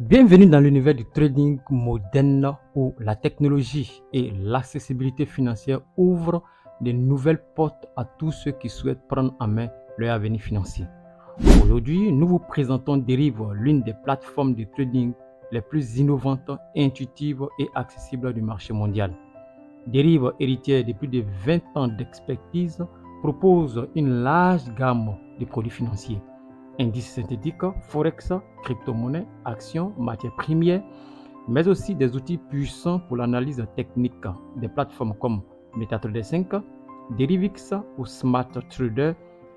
Bienvenue dans l'univers du trading moderne où la technologie et l'accessibilité financière ouvrent de nouvelles portes à tous ceux qui souhaitent prendre en main leur avenir financier. Aujourd'hui, nous vous présentons Derive, l'une des plateformes de trading les plus innovantes, intuitives et accessibles du marché mondial. Derive, héritière de plus de 20 ans d'expertise, propose une large gamme de produits financiers. Indices synthétiques, forex, crypto-monnaies, actions, matières premières, mais aussi des outils puissants pour l'analyse technique. Des plateformes comme MetaTrader 5, Derivix ou Smart Trader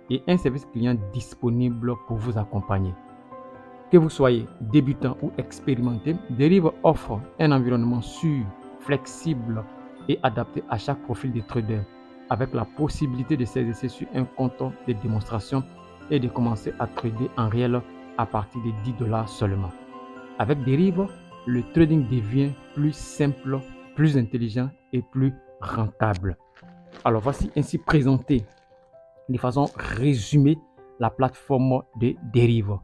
et un service client disponible pour vous accompagner. Que vous soyez débutant ou expérimenté, Derive offre un environnement sûr, flexible et adapté à chaque profil de trader, avec la possibilité de s'exercer sur un compte de démonstration et de commencer à trader en réel à partir de $10 seulement. Avec Derive, le trading devient plus simple, plus intelligent et plus rentable. Alors voici ainsi présenté de façon résumée la plateforme de Derive.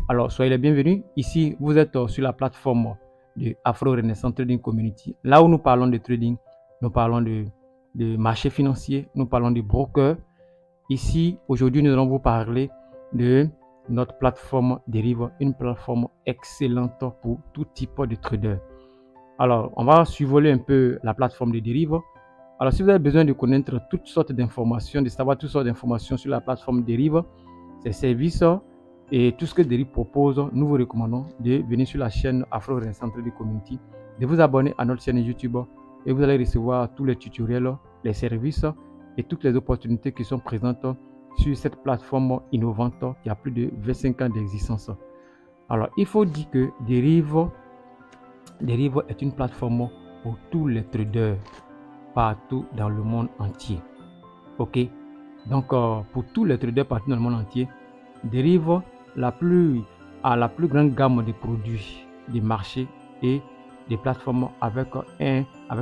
Alors soyez les bienvenus. Ici, vous êtes sur la plateforme de Afro Renaissance Trading Community. Là où nous parlons de trading, nous parlons de marché financier, nous parlons de broker. Ici, aujourd'hui, nous allons vous parler de notre plateforme Derive, une plateforme excellente pour tout type de trader. Alors, on va survoler un peu la plateforme de Derive. Alors, si vous avez besoin de connaître toutes sortes d'informations, de savoir toutes sortes d'informations sur la plateforme Derive, ses services et tout ce que Derive propose, nous vous recommandons de venir sur la chaîne Afro Renaissance Trading Community, de vous abonner à notre chaîne YouTube et vous allez recevoir tous les tutoriels, les services et toutes les opportunités qui sont présentes sur cette plateforme innovante qui a plus de 25 ans d'existence. Alors, il faut dire que Derive est une plateforme pour tous les traders partout dans le monde entier. Ok, donc pour tous les traders partout dans le monde entier, Derive a la plus grande gamme de produits, de marchés et des plateformes avec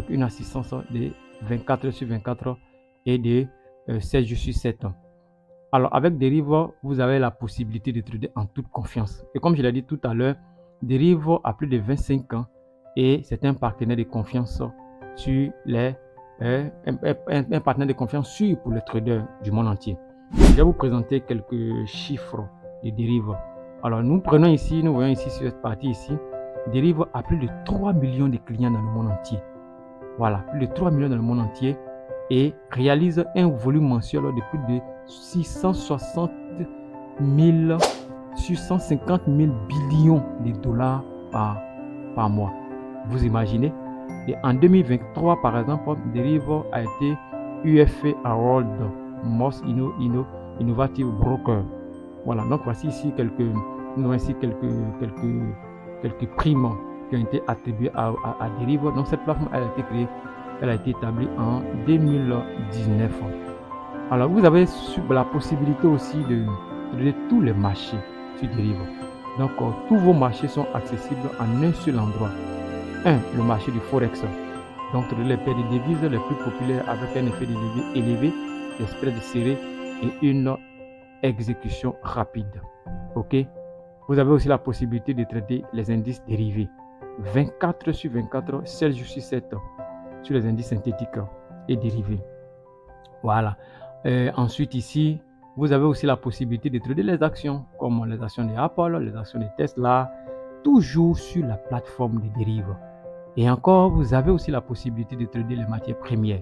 une assistance de 24 sur 24 et de 16 jours sur 7. Alors avec Derive, vous avez la possibilité de trader en toute confiance. Et comme je l'ai dit tout à l'heure, Derive a plus de 25 ans et c'est un partenaire de confiance sur un partenaire de confiance sûr pour les traders du monde entier. Je vais vous présenter quelques chiffres de Derive. Alors nous voyons ici sur cette partie ici, Derive a plus de 3 millions de clients dans le monde entier. Voilà, plus de 3 millions dans le monde entier et réalise un volume mensuel de plus de 650 000 billions de dollars par mois. Vous imaginez? Et en 2023, par exemple, Derive a été UFA Award Most Innovative Broker. Voilà, donc voici ici quelques primes qui ont été attribuées à Derive. Donc cette plateforme elle a été établie en 2019. Alors vous avez la possibilité aussi de trader tous les marchés sur Derive. Donc tous vos marchés sont accessibles en un seul endroit. Le marché du forex. Donc les paires de devises les plus populaires avec un effet de levier élevé, des spreads serrés et une exécution rapide. Ok. Vous avez aussi la possibilité de trader les indices dérivés. 24 sur 24, 16 jours sur 7 sur les indices synthétiques et dérivés. Voilà. Ensuite ici, vous avez aussi la possibilité de trader les actions, comme les actions de Apple, les actions de Tesla, toujours sur la plateforme de Derive. Et encore, vous avez aussi la possibilité de trader les matières premières,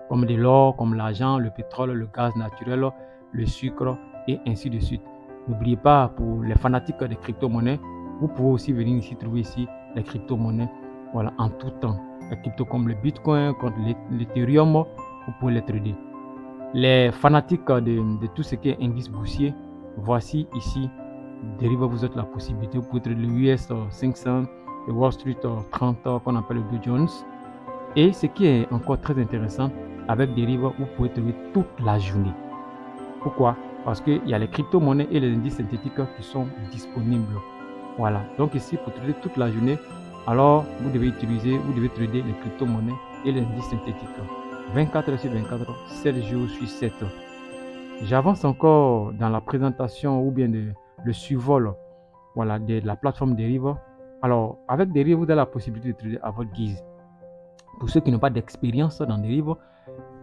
comme de l'or, comme l'argent, le pétrole, le gaz naturel, le sucre et ainsi de suite. N'oubliez pas, pour les fanatiques des crypto-monnaies, vous pouvez aussi venir ici trouver ici les crypto-monnaies, voilà, en tout temps. Les cryptos comme le Bitcoin, comme l'Ethereum, vous pouvez les trader. Les fanatiques de tout ce qui est indice boursier, voici ici, Derive vous êtes la possibilité. Vous pouvez trader le US 500, le Wall Street 30 qu'on appelle le Dow Jones. Et ce qui est encore très intéressant, avec Derive, vous pouvez trader toute la journée. Pourquoi? Parce qu'il y a les crypto-monnaies et les indices synthétiques qui sont disponibles. Voilà. Donc ici, pour trader toute la journée, alors vous devez trader les crypto-monnaies et les indices synthétiques. 24 heures sur 24, 7 jours sur 7. J'avance encore dans la présentation ou bien le survol, voilà, de la plateforme Derive. Alors, avec Derive, vous avez la possibilité de trader à votre guise. Pour ceux qui n'ont pas d'expérience dans Derive,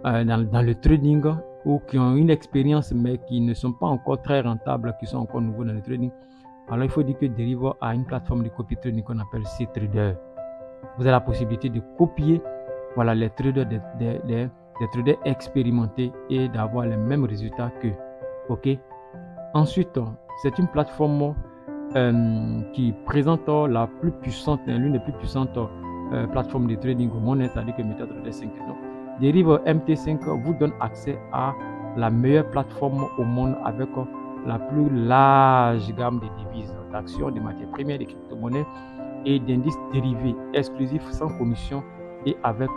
dans le trading, ou qui ont une expérience mais qui ne sont pas encore très rentables, qui sont encore nouveaux dans le trading, alors il faut dire que Derive a une plateforme de copy trading qu'on appelle CTrader. Vous avez la possibilité de copier les traders, des traders expérimentés et d'avoir les mêmes résultats qu'eux. Ok. Ensuite, c'est une plateforme qui présente la plus puissante, l'une des plus puissantes plateformes de trading au monde, c'est-à-dire que MetaTrader 5. Donc, Derive MT5 vous donne accès à la meilleure plateforme au monde avec la plus large gamme de devises, d'actions, de matières premières, de crypto-monnaies et d'indices dérivés exclusifs sans commission et avec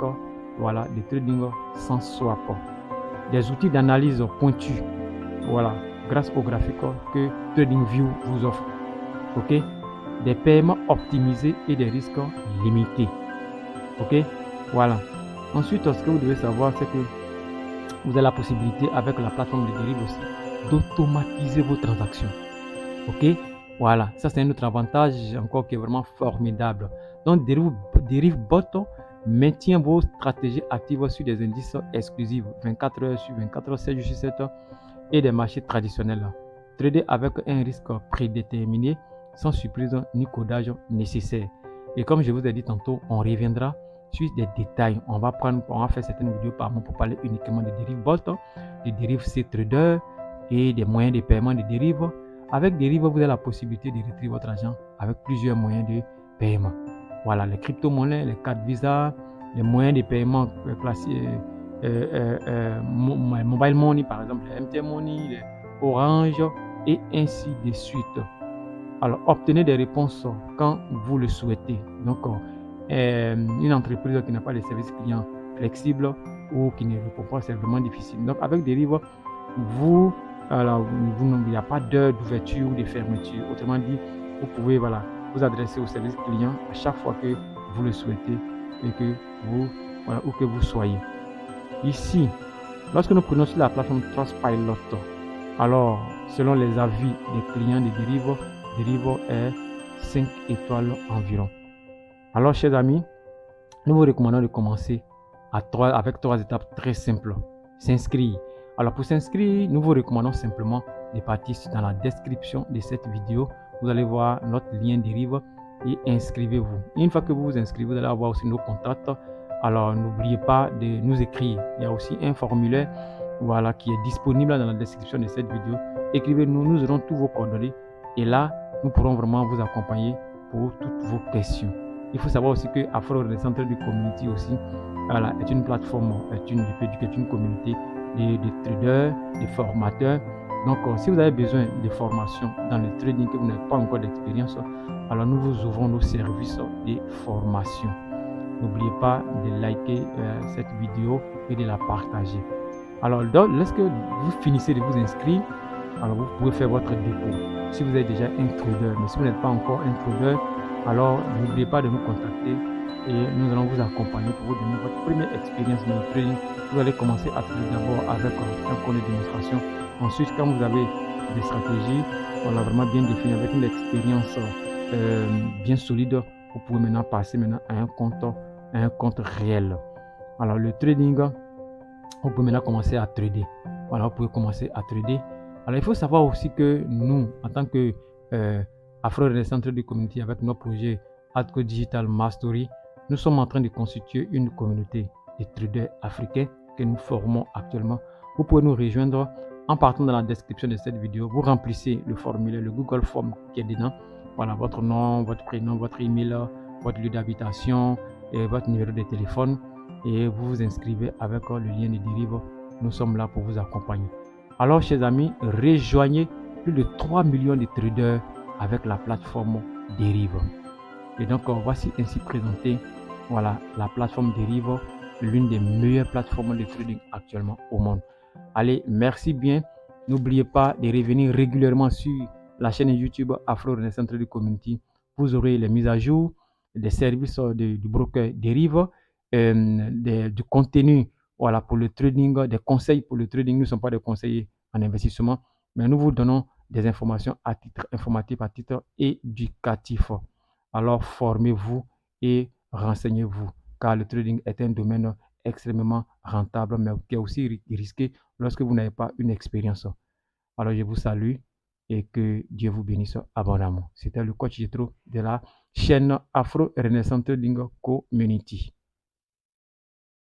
des trading sans swap. Des outils d'analyse pointus, grâce au graphique que TradingView vous offre. Ok, des paiements optimisés et des risques limités. Ok, voilà. Ensuite, ce que vous devez savoir, c'est que vous avez la possibilité avec la plateforme de Derive aussi d'automatiser vos transactions. Ok, voilà, ça c'est un autre avantage encore qui est vraiment formidable. Donc Derive Bot maintient vos stratégies actives sur des indices exclusifs 24 heures sur 24 heures, 7 jours sur 7 heures et des marchés traditionnels. Trader avec un risque prédéterminé sans surprise ni codage nécessaire. Et comme je vous ai dit tantôt, on reviendra sur des détails. On va faire certaines vidéos par mois pour parler uniquement de Derive Bot, de Derive CTrader et des moyens de paiement de Derive. Avec Derive, vous avez la possibilité de retirer votre argent avec plusieurs moyens de paiement. Voilà, les crypto-monnaies, les cartes Visa, les moyens de paiement classiques, Mobile Money par exemple, les MT Money, les Orange et ainsi de suite. Alors, obtenez des réponses quand vous le souhaitez. Donc, une entreprise qui n'a pas de service client flexible ou qui ne répond pas, c'est vraiment difficile. Donc, avec Derive, il n'y a pas d'heure d'ouverture ou de fermeture. Autrement dit, vous pouvez vous adresser au service client à chaque fois que vous le souhaitez et que où que vous soyez. Ici, lorsque nous prenons sur la plateforme Trustpilot, alors selon les avis des clients de Derive est 5 étoiles environ. Alors, chers amis, nous vous recommandons de commencer avec 3 étapes très simples. S'inscrire. Alors, pour s'inscrire, nous vous recommandons simplement de partir dans la description de cette vidéo. Vous allez voir notre lien Derive et inscrivez-vous. Une fois que vous vous inscrivez, vous allez avoir aussi nos contacts. Alors, n'oubliez pas de nous écrire. Il y a aussi un formulaire qui est disponible dans la description de cette vidéo. Écrivez-nous, nous aurons tous vos coordonnées. Et là, nous pourrons vraiment vous accompagner pour toutes vos questions. Il faut savoir aussi que Afro Centre du Community aussi est une plateforme, est une communauté de traders, de formateurs. Donc, si vous avez besoin de formation dans le trading que vous n'avez pas encore d'expérience, alors nous vous ouvrons nos services de formation. N'oubliez pas de liker cette vidéo et de la partager. Alors, lorsque vous finissez de vous inscrire, alors vous pouvez faire votre dépôt. Si vous êtes déjà un trader, mais si vous n'êtes pas encore un trader, alors n'oubliez pas de nous contacter et nous allons vous accompagner pour vous donner votre première expérience dans le trading. Vous allez commencer à trader d'abord avec un compte de démonstration. Ensuite, quand vous avez des stratégies, on a vraiment bien défini avec une expérience bien solide, vous pouvez maintenant passer à un compte réel. Alors le trading, vous pouvez maintenant commencer à trader. Voilà, vous pouvez commencer à trader. Alors il faut savoir aussi que nous, en tant que Afro Centre de Community, avec nos projets Adco Digital Mastery, nous sommes en train de constituer une communauté de traders africains que nous formons actuellement. Vous pouvez nous rejoindre en partant dans la description de cette vidéo. Vous remplissez le formulaire, le Google Form qui est dedans. Voilà, votre nom, votre prénom, votre email, votre lieu d'habitation et votre numéro de téléphone. Et vous vous inscrivez avec le lien de Derive. Nous sommes là pour vous accompagner. Alors, chers amis, rejoignez plus de 3 millions de traders avec la plateforme Derive. Et donc, voici ainsi présenté la plateforme Derive, l'une des meilleures plateformes de trading actuellement au monde. Allez, merci bien. N'oubliez pas de revenir régulièrement sur la chaîne YouTube Afro Centre du Community. Vous aurez les mises à jour des services du broker Derive, du contenu pour le trading, des conseils pour le trading. Nous ne sommes pas des conseillers en investissement, mais nous vous donnons des informations à titre informatif, à titre éducatif. alors formez-vous et renseignez-vous, car le trading est un domaine extrêmement rentable, mais qui est aussi risqué lorsque vous n'avez pas une expérience. Alors, je vous salue et que Dieu vous bénisse abondamment. C'était le coach Jethro de la chaîne Afro Renaissance Trading Community.